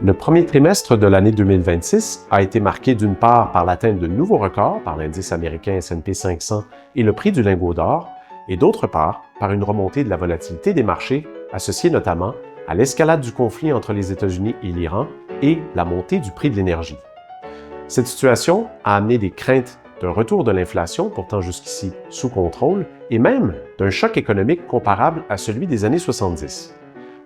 Le premier trimestre de l'année 2026 a été marqué d'une part par l'atteinte de nouveaux records par l'indice américain S&P 500 et le prix du lingot d'or, et d'autre part par une remontée de la volatilité des marchés, associée notamment à l'escalade du conflit entre les États-Unis et l'Iran et la montée du prix de l'énergie. Cette situation a amené des craintes d'un retour de l'inflation, pourtant jusqu'ici sous contrôle, et même d'un choc économique comparable à celui des années 70.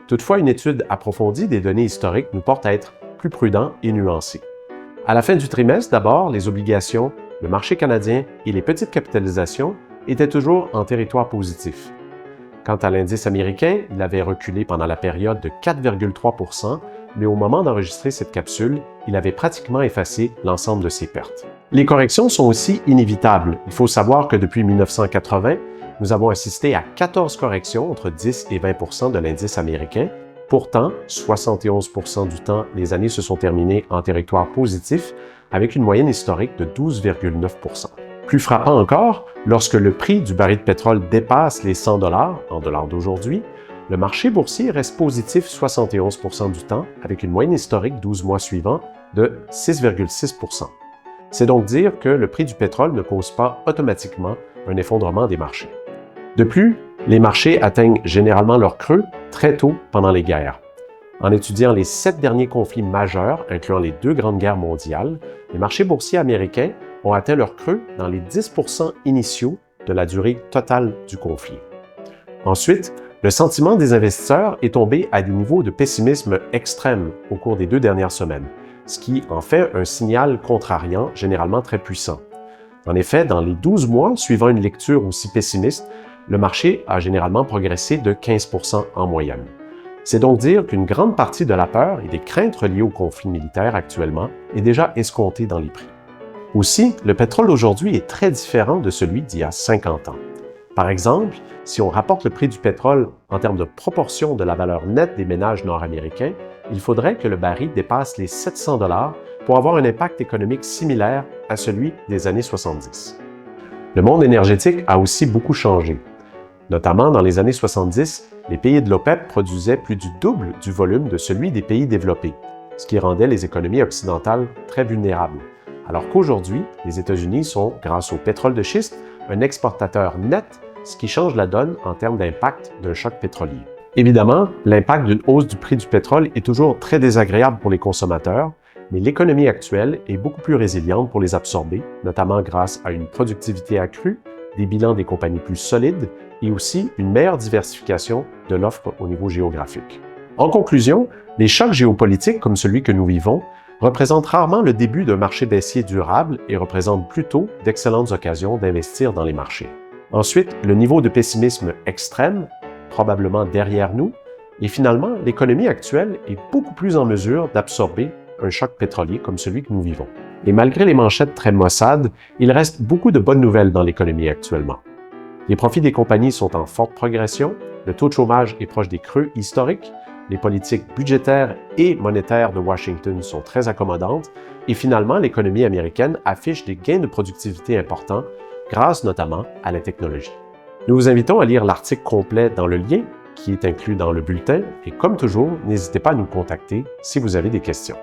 Toutefois, une étude approfondie des données historiques nous porte à être plus prudents et nuancés. À la fin du trimestre, d'abord, les obligations, le marché canadien et les petites capitalisations étaient toujours en territoire positif. Quant à l'indice américain, il avait reculé pendant la période de 4,3 %, mais au moment d'enregistrer cette capsule, il avait pratiquement effacé l'ensemble de ses pertes. Les corrections sont aussi inévitables. Il faut savoir que depuis 1980, nous avons assisté à 14 corrections entre 10 et 20 % de l'indice américain. Pourtant, 71 % du temps, les années se sont terminées en territoire positif, avec une moyenne historique de 12,9 %. Plus frappant encore, lorsque le prix du baril de pétrole dépasse les 100 $ en dollars d'aujourd'hui, le marché boursier reste positif 71 % du temps, avec une moyenne historique 12 mois suivants de 6,6 %. C'est donc dire que le prix du pétrole ne cause pas automatiquement un effondrement des marchés. De plus, les marchés atteignent généralement leur creux très tôt pendant les guerres. En étudiant les 7 derniers conflits majeurs, incluant les 2 grandes guerres mondiales, les marchés boursiers américains ont atteint leur creux dans les 10 % initiaux de la durée totale du conflit. Ensuite, le sentiment des investisseurs est tombé à des niveaux de pessimisme extrêmes au cours des 2 dernières semaines, ce qui en fait un signal contrariant généralement très puissant. En effet, dans les 12 mois suivant une lecture aussi pessimiste, le marché a généralement progressé de 15 % en moyenne. C'est donc dire qu'une grande partie de la peur et des craintes reliées au conflit militaire actuellement est déjà escomptée dans les prix. Aussi, le pétrole aujourd'hui est très différent de celui d'il y a 50 ans. Par exemple, si on rapporte le prix du pétrole en termes de proportion de la valeur nette des ménages nord-américains, il faudrait que le baril dépasse les 700 $ pour avoir un impact économique similaire à celui des années 70. Le monde énergétique a aussi beaucoup changé. Notamment dans les années 70, les pays de l'OPEP produisaient plus du double du volume de celui des pays développés, ce qui rendait les économies occidentales très vulnérables. Alors qu'aujourd'hui, les États-Unis sont, grâce au pétrole de schiste, un exportateur net, ce qui change la donne en termes d'impact d'un choc pétrolier. Évidemment, l'impact d'une hausse du prix du pétrole est toujours très désagréable pour les consommateurs, mais l'économie actuelle est beaucoup plus résiliente pour les absorber, notamment grâce à une productivité accrue, des bilans des compagnies plus solides et aussi une meilleure diversification de l'offre au niveau géographique. En conclusion, les chocs géopolitiques comme celui que nous vivons représentent rarement le début d'un marché baissier durable et représentent plutôt d'excellentes occasions d'investir dans les marchés. Ensuite, le niveau de pessimisme extrême, probablement derrière nous, et finalement, l'économie actuelle est beaucoup plus en mesure d'absorber un choc pétrolier comme celui que nous vivons. Et malgré les manchettes très maussades, il reste beaucoup de bonnes nouvelles dans l'économie actuellement. Les profits des compagnies sont en forte progression, le taux de chômage est proche des creux historiques, les politiques budgétaires et monétaires de Washington sont très accommodantes, et finalement, l'économie américaine affiche des gains de productivité importants grâce notamment à la technologie. Nous vous invitons à lire l'article complet dans le lien qui est inclus dans le bulletin et comme toujours, n'hésitez pas à nous contacter si vous avez des questions.